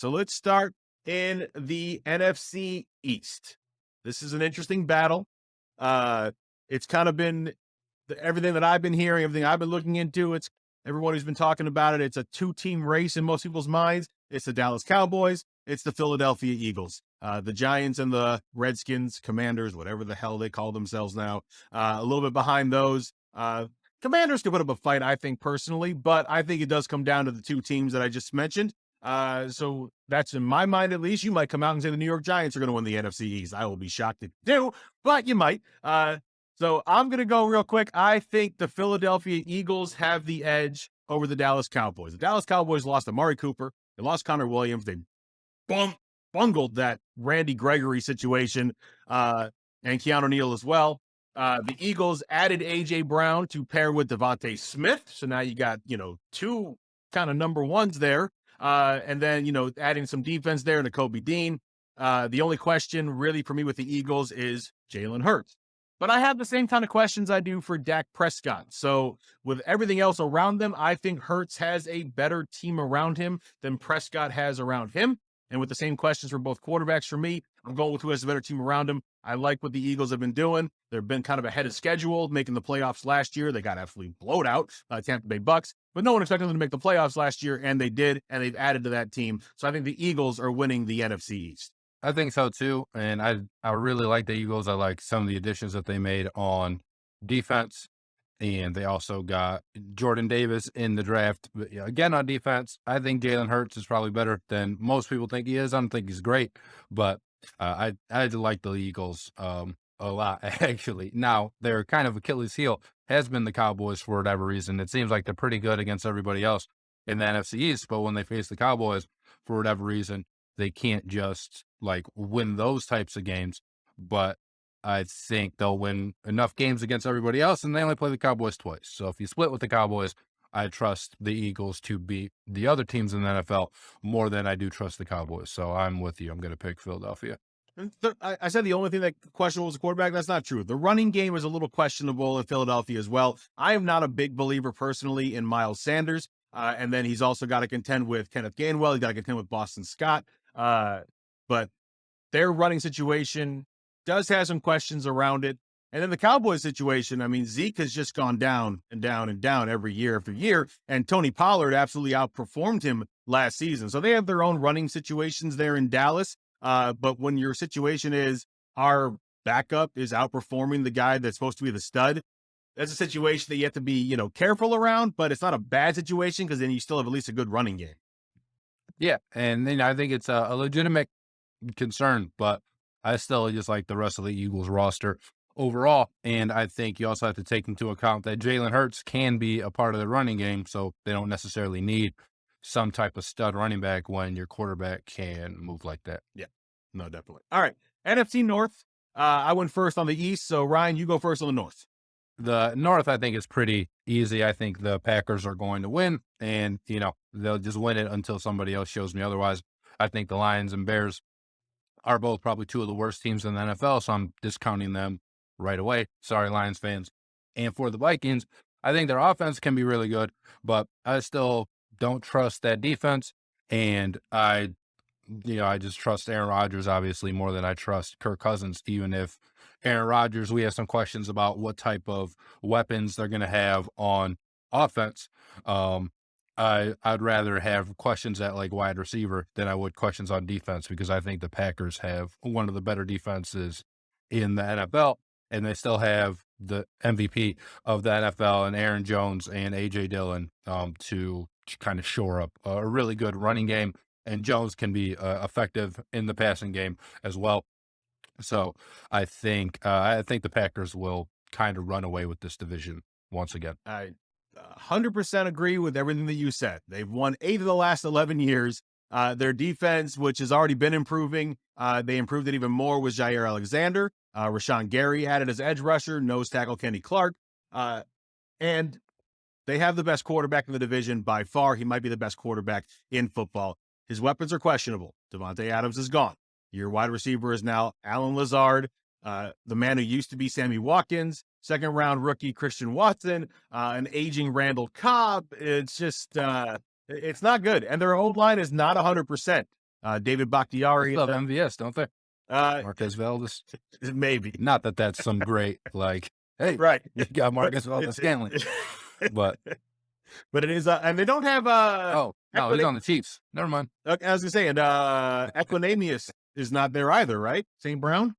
So let's start in the NFC East. This is an interesting battle. It's kind of been everything that I've been hearing, everything I've been looking into. It's everyone who's been talking about it. It's a two-team race in most people's minds. It's the Dallas Cowboys. It's the Philadelphia Eagles. The Giants and the Redskins, Commanders, whatever the hell they call themselves now. A little bit behind those. Commanders could put up a fight, I think, personally, but I think it does come down to the two teams that I just mentioned. So that's in my mind, at least. You might come out and say the New York Giants are going to win the NFC East. I will be shocked if you do, but you might. So I'm going to go real quick. I think the Philadelphia Eagles have the edge over the Dallas Cowboys. The Dallas Cowboys lost Amari Cooper. They lost Connor Williams. They bungled that Randy Gregory situation, and Keanu Neal as well. The Eagles added A.J. Brown to pair with Devontae Smith. So now you got, two kind of number ones there. And then, adding some defense there to Kobe Dean. The only question really for me with the Eagles is Jalen Hurts. But I have the same kind of questions I do for Dak Prescott. So with everything else around them, I think Hurts has a better team around him than Prescott has around him. And with the same questions for both quarterbacks for me, I'm going with who has a better team around him. I like what the Eagles have been doing. They've been kind of ahead of schedule, making the playoffs last year. They got absolutely blowed out by Tampa Bay Bucks, but no one expected them to make the playoffs last year, and they did, and they've added to that team. So I think the Eagles are winning the NFC East. I think so too, and I really like the Eagles. I like some of the additions that they made on defense, and they also got Jordan Davis in the draft. But yeah, again, on defense, I think Jalen Hurts is probably better than most people think he is. I don't think he's great, but I do like the Eagles a lot, actually. Now, their kind of Achilles heel has been the Cowboys for whatever reason. It seems like they're pretty good against everybody else in the NFC East, but when they face the Cowboys, for whatever reason, they can't just win those types of games. But I think they'll win enough games against everybody else, and they only play the Cowboys twice. So if you split with the Cowboys, I trust the Eagles to beat the other teams in the NFL more than I do trust the Cowboys. So I'm with you. I'm going to pick Philadelphia. I said the only thing that questionable was the quarterback. That's not true. The running game is a little questionable in Philadelphia as well. I am not a big believer personally in Miles Sanders. And then he's also got to contend with Kenneth Gainwell. He's got to contend with Boston Scott. But their running situation does have some questions around it. And then the Cowboys situation, I mean, Zeke has just gone down and down and down every year after year. And Tony Pollard absolutely outperformed him last season. So they have their own running situations there in Dallas. But when your situation is our backup is outperforming the guy that's supposed to be the stud, that's a situation that you have to be, careful around, but it's not a bad situation because then you still have at least a good running game. Yeah, and then I think it's a legitimate concern, but I still just like the rest of the Eagles roster overall. And I think you also have to take into account that Jalen Hurts can be a part of the running game, so they don't necessarily need some type of stud running back when your quarterback can move like that. Yeah, no, definitely. All right, NFC North. I went first on the East, so Ryan, you go first on the North. The North, I think, is pretty easy. I think the Packers are going to win, and, they'll just win it until somebody else shows me otherwise. I think the Lions and Bears are both probably two of the worst teams in the NFL, so I'm discounting them right away. Sorry, Lions fans. And for the Vikings, I think their offense can be really good, but I still don't trust that defense, and I just trust Aaron Rodgers, obviously, more than I trust Kirk Cousins, even if Aaron Rodgers, we have some questions about what type of weapons they're going to have on offense. I'd rather have questions at wide receiver than I would questions on defense, because I think the Packers have one of the better defenses in the NFL, and they still have the MVP of the NFL and Aaron Jones and A.J. Dillon to kind of shore up a really good running game. And Jones can be effective in the passing game as well. So I think the Packers will kind of run away with this division once again. I 100% agree with everything that you said. They've won 8 of the last 11 years. Their defense, which has already been improving, they improved it even more with Jair Alexander. Rashawn Gary added as edge rusher, nose tackle Kenny Clark. And they have the best quarterback in the division by far. He might be the best quarterback in football. His weapons are questionable. Devontae Adams is gone. Your wide receiver is now Alan Lazard, the man who used to be Sammy Watkins, second-round rookie Christian Watson, an aging Randall Cobb. It's just, it's not good. And their old line is not 100%. David They Bakhtiari. still have MVS, don't they? Uh, Marquez Valdez. maybe. Not that that's some great, like, hey, Right. you got Marcus Valdez Scanlon. But But it is, and they don't have oh no, he's on the Chiefs. Never mind. I was gonna say, and Equinemius is not there either, right? St. Brown.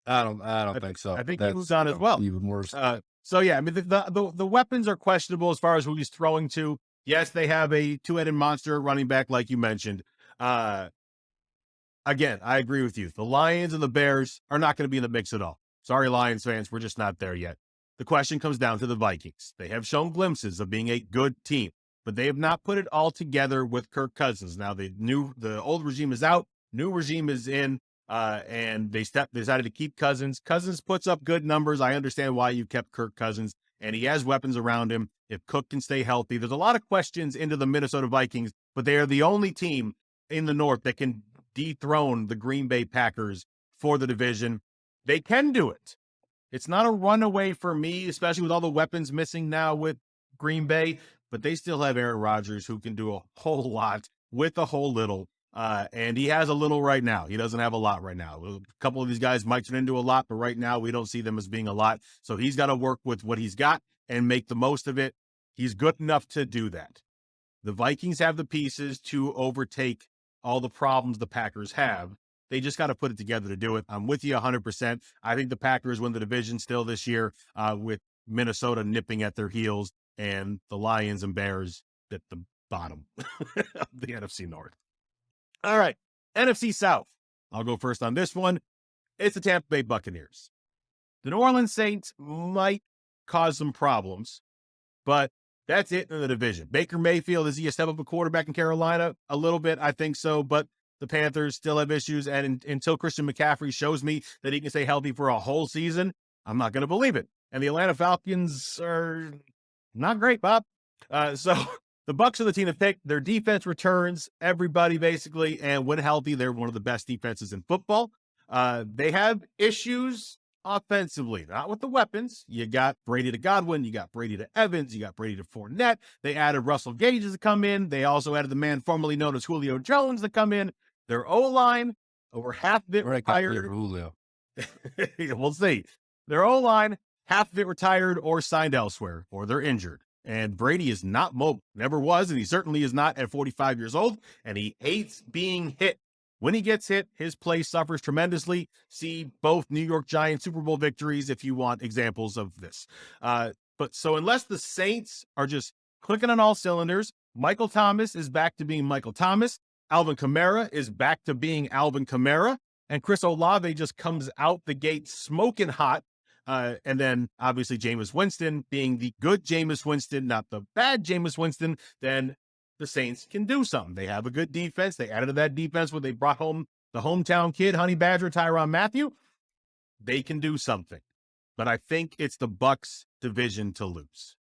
I don't think so. I think he moves on as well. Even worse. So yeah, I mean the weapons are questionable as far as who he's throwing to. Yes, they have a two-headed monster running back, like you mentioned. Again, I agree with you. The Lions and the Bears are not going to be in the mix at all. Sorry, Lions fans, we're just not there yet. The question comes down to the Vikings. They have shown glimpses of being a good team, but they have not put it all together with Kirk Cousins. Now the old regime is out, new regime is in, and they decided to keep Cousins. Cousins puts up good numbers. I understand why you kept Kirk Cousins, and he has weapons around him. If Cook can stay healthy, there's a lot of questions into the Minnesota Vikings, but they are the only team in the North that can dethrone the Green Bay Packers for the division. They can do it. It's not a runaway for me, especially with all the weapons missing now with Green Bay, but they still have Aaron Rodgers who can do a whole lot with a whole little. And he has a little right now. He doesn't have a lot right now. A couple of these guys might turn into a lot, but right now we don't see them as being a lot. So he's got to work with what he's got and make the most of it. He's good enough to do that. The Vikings have the pieces to overtake all the problems the Packers have. They just got to put it together to do it. I'm with you 100%. I think the Packers win the division still this year, with Minnesota nipping at their heels and the Lions and Bears at the bottom of the NFC North. All right, NFC South. I'll go first on this one. It's the Tampa Bay Buccaneers. The New Orleans Saints might cause some problems, but that's it in the division. Baker Mayfield, is he a step up a quarterback in Carolina? A little bit, I think so, but the Panthers still have issues, and until Christian McCaffrey shows me that he can stay healthy for a whole season, I'm not going to believe it. And the Atlanta Falcons are not great, Bob. So the Bucs are the team to pick. Their defense returns everybody basically, and when healthy, they're one of the best defenses in football. They have issues offensively, not with the weapons. You got Brady to Godwin, you got Brady to Evans, you got Brady to Fournette. They added Russell Gage to come in. They also added the man formerly known as Julio Jones to come in. Their O-line, over half of it retired. Julio. We'll see. Their O-line, half of it retired or signed elsewhere, or they're injured. And Brady is not mobile, never was, and he certainly is not at 45 years old, and he hates being hit. When he gets hit, his play suffers tremendously. See both New York Giants Super Bowl victories if you want examples of this. But so unless the Saints are just clicking on all cylinders, Michael Thomas is back to being Michael Thomas. Alvin Kamara is back to being Alvin Kamara. And Chris Olave just comes out the gate smoking hot. And then obviously Jameis Winston being the good Jameis Winston, not the bad Jameis Winston, then the Saints can do something. They have a good defense. They added to that defense when they brought home the hometown kid, Honey Badger, Tyrann Mathieu. They can do something. But I think it's the Bucs division to lose.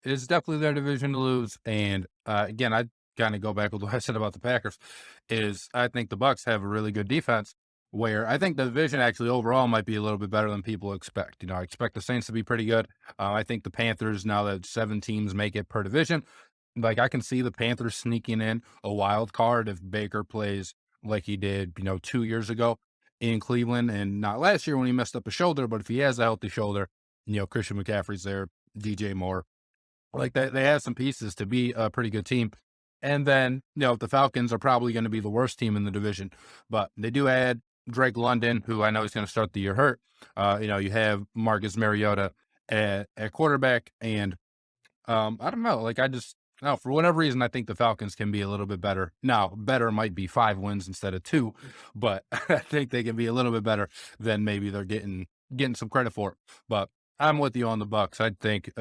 It's definitely their division to lose. And again, I kind of go back with what I said about the Packers, is I think the Bucs have a really good defense, where I think the division actually overall might be a little bit better than people expect. I expect the Saints to be pretty good. I think the Panthers, now that 7 teams make it per division, like I can see the Panthers sneaking in a wild card if Baker plays like he did, 2 years ago in Cleveland, and not last year when he messed up a shoulder, but if he has a healthy shoulder, Christian McCaffrey's there, DJ Moore, like that, they have some pieces to be a pretty good team. And then, the Falcons are probably going to be the worst team in the division, but they do add Drake London, who I know is going to start the year hurt. You have Marcus Mariota at quarterback, and I don't know, for whatever reason, I think the Falcons can be a little bit better. Now, better might be 5 wins instead of 2, but I think they can be a little bit better than maybe they're getting some credit for. But I'm with you on the Bucs. I think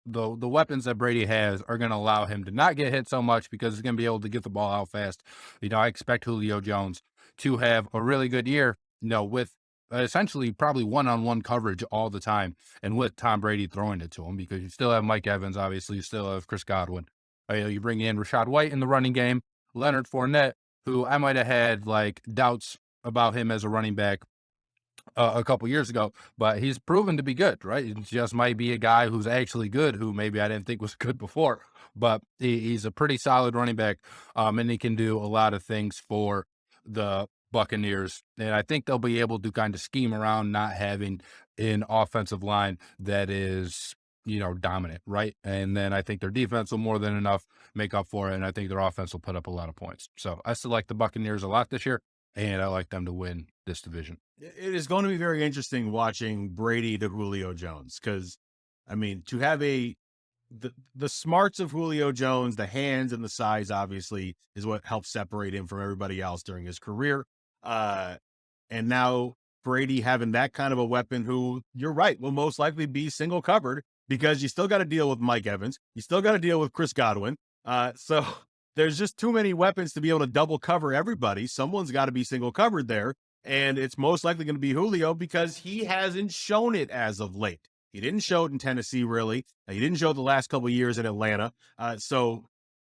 the weapons that Brady has are going to allow him to not get hit so much, because he's going to be able to get the ball out fast. I expect Julio Jones to have a really good year, with essentially probably one-on-one coverage all the time, and with Tom Brady throwing it to him, because you still have Mike Evans, obviously you still have Chris Godwin. You bring in Rashad White in the running game, Leonard Fournette, who I might have had doubts about him as a running back a couple years ago, but he's proven to be good, right? It just might be a guy who's actually good, who maybe I didn't think was good before, but he's a pretty solid running back, and he can do a lot of things for the Buccaneers. And I think they'll be able to kind of scheme around not having an offensive line that is, dominant, right? And then I think their defense will more than enough make up for it, and I think their offense will put up a lot of points. So I still like the Buccaneers a lot this year, and I like them to win this division. It is going to be very interesting watching Brady to Julio Jones because, I mean, to have the smarts of Julio Jones, the hands and the size, obviously, is what helps separate him from everybody else during his career. And now Brady having that kind of a weapon, who you're right will most likely be single covered because you still got to deal with Mike Evans, you still got to deal with Chris Godwin. So there's just too many weapons to be able to double cover everybody. Someone's got to be single covered there. And it's most likely going to be Julio because he hasn't shown it as of late. He didn't show it in Tennessee, really. He didn't show it the last couple of years in Atlanta. So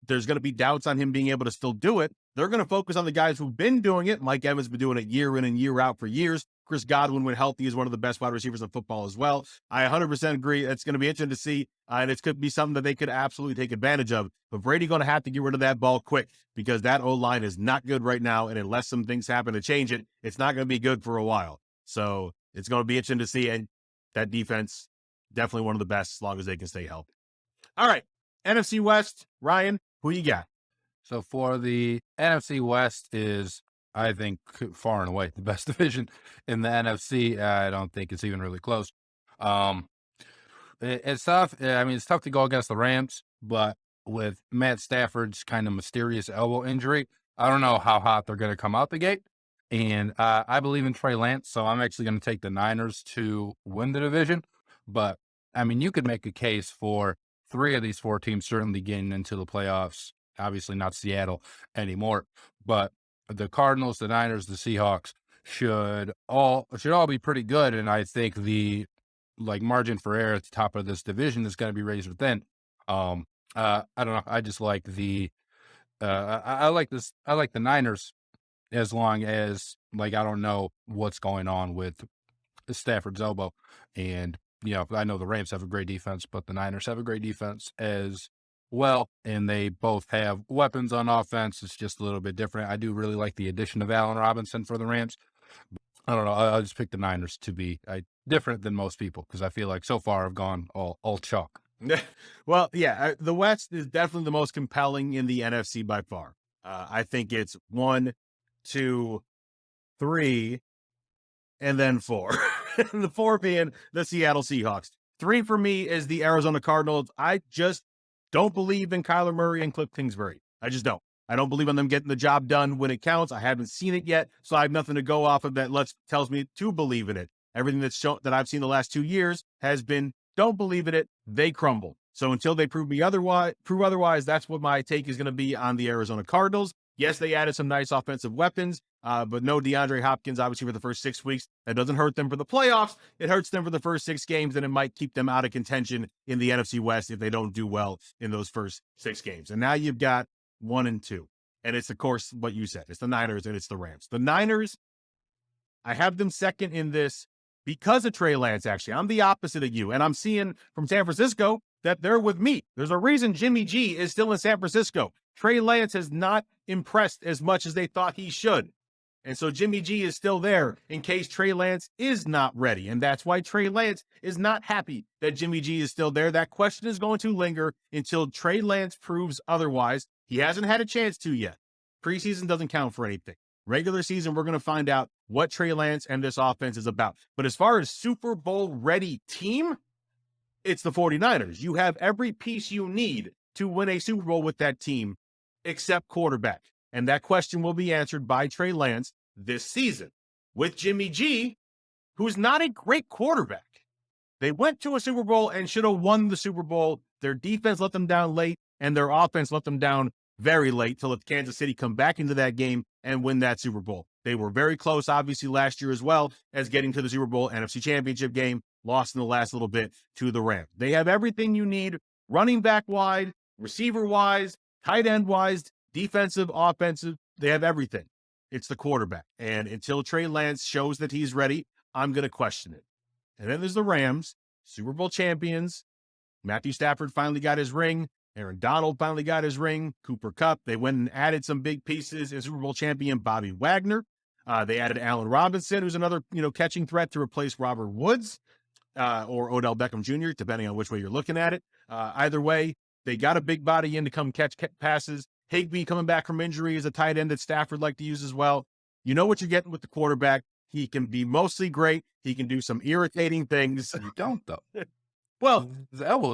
there's going to be doubts on him being able to still do it. They're going to focus on the guys who've been doing it. Mike Evans has been doing it year in and year out for years. Chris Godwin, when healthy, is one of the best wide receivers in football as well. I 100% agree. It's going to be interesting to see, and it could be something that they could absolutely take advantage of. But Brady going to have to get rid of that ball quick because that O-line is not good right now, and unless some things happen to change it, it's not going to be good for a while. So it's going to be interesting to see, and that defense, definitely one of the best as long as they can stay healthy. All right, NFC West, Ryan, who you got? So for the NFC West is, I think, far and away the best division in the NFC. I don't think it's even really close. It's tough. I mean, it's tough to go against the Rams, but with Matt Stafford's kind of mysterious elbow injury, I don't know how hot they're going to come out the gate. And I believe in Trey Lance, so I'm actually going to take the Niners to win the division. But I mean, you could make a case for 3 of these 4 teams certainly getting into the playoffs. Obviously not Seattle anymore, but the Cardinals, the Niners, the Seahawks should all be pretty good. And I think the margin for error at the top of this division is going to be razor thin. I don't know. I just like I like this. I like the Niners as long as I don't know what's going on with Stafford's elbow. And, I know the Rams have a great defense, but the Niners have a great defense as well. And they both have weapons on offense. It's just a little bit different. I do really like the addition of Allen Robinson for the Rams. I don't know. I'll just pick the Niners to be different than most people because I feel like so far I've gone all chalk. Well, yeah, the West is definitely the most compelling in the NFC by far. I think it's 1, 2, 3, and then 4. The 4 being the Seattle Seahawks. 3 for me is the Arizona Cardinals. I just don't believe in Kyler Murray and Cliff Kingsbury. I just don't. I don't believe in them getting the job done when it counts. I haven't seen it yet, so I have nothing to go off of that tells me to believe in it. Everything that's shown that I've seen the last 2 years has been don't believe in it, they crumble. So until they prove otherwise, that's what my take is going to be on the Arizona Cardinals. Yes, they added some nice offensive weapons, but no DeAndre Hopkins, obviously, for the first 6 weeks. That doesn't hurt them for the playoffs. It hurts them for the first 6 games, and it might keep them out of contention in the NFC West if they don't do well in those first 6 games. And now you've got 1 and 2. And it's, of course, what you said. It's the Niners and it's the Rams. The Niners, I have them second in this because of Trey Lance, actually. I'm the opposite of you. And I'm seeing from San Francisco that they're with me. There's a reason Jimmy G is still in San Francisco. Trey Lance has not impressed as much as they thought he should. And so Jimmy G is still there in case Trey Lance is not ready. And that's why Trey Lance is not happy that Jimmy G is still there. That question is going to linger until Trey Lance proves otherwise. He hasn't had a chance to yet. Preseason doesn't count for anything. Regular season, we're going to find out what Trey Lance and this offense is about. But as far as Super Bowl ready team, it's the 49ers. You have every piece you need to win a Super Bowl with that team, except quarterback. And that question will be answered by Trey Lance this season with Jimmy G, who's not a great quarterback. They went to a Super Bowl and should have won the Super Bowl. Their defense let them down late, and their offense let them down very late to let Kansas City come back into that game and win that Super Bowl. They were very close, obviously, last year as well as getting to the Super Bowl NFC Championship game, lost in the last little bit to the Rams. They have everything you need, running back wide, receiver wise, tight end wise, defensive, offensive. They have everything. It's the quarterback. And until Trey Lance shows that he's ready, I'm going to question it. And then there's the Rams, Super Bowl champions. Matthew Stafford finally got his ring. Aaron Donald finally got his ring. Cooper Kupp. They went and added some big pieces. And Super Bowl champion Bobby Wagner. They added Allen Robinson, who's another catching threat to replace Robert Woods or Odell Beckham Jr., depending on which way you're looking at it. Either way, they got a big body in to come catch passes. Higbee coming back from injury is a tight end that Stafford liked to use as well. You know what you're getting with the quarterback. He can be mostly great. He can do some irritating things. You don't, though. Well, his elbow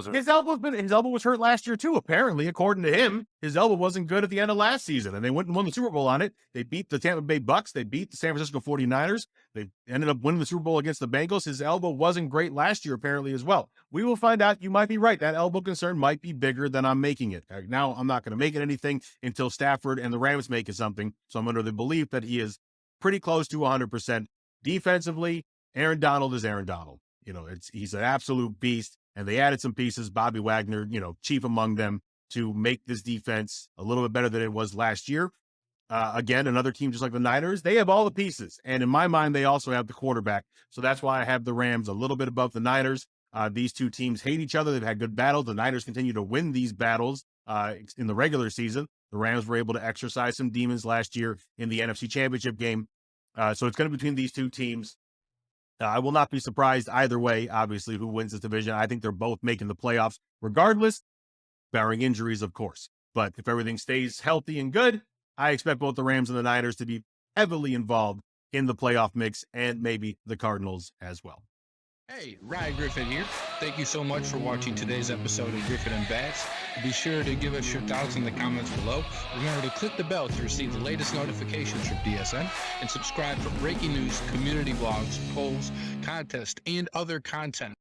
was hurt last year too. Apparently, according to him, his elbow wasn't good at the end of last season, and they went and won the Super Bowl on it. They beat the Tampa Bay Bucks. They beat the San Francisco 49ers. They ended up winning the Super Bowl against the Bengals. His elbow wasn't great last year, apparently, as well. We will find out. You might be right. That elbow concern might be bigger than I'm making it. Now, I'm not going to make it anything until Stafford and the Rams make it something. So I'm under the belief that he is pretty close to 100%. Defensively, Aaron Donald is Aaron Donald. He's an absolute beast. And they added some pieces, Bobby Wagner, chief among them, to make this defense a little bit better than it was last year. Again, another team just like the Niners, they have all the pieces. And in my mind, they also have the quarterback. So that's why I have the Rams a little bit above the Niners. These two teams hate each other. They've had good battles. The Niners continue to win these battles in the regular season. The Rams were able to exercise some demons last year in the NFC Championship game. So it's going to be between these two teams. I will not be surprised either way, obviously, who wins this division. I think they're both making the playoffs regardless, barring injuries, of course. But if everything stays healthy and good, I expect both the Rams and the Niners to be heavily involved in the playoff mix, and maybe the Cardinals as well. Hey, Ryan Griffin here. Thank you so much for watching today's episode of Griffin and Bass. Be sure to give us your thoughts in the comments below. Remember to click the bell to receive the latest notifications from DSN, and subscribe for breaking news, community blogs, polls, contests, and other content.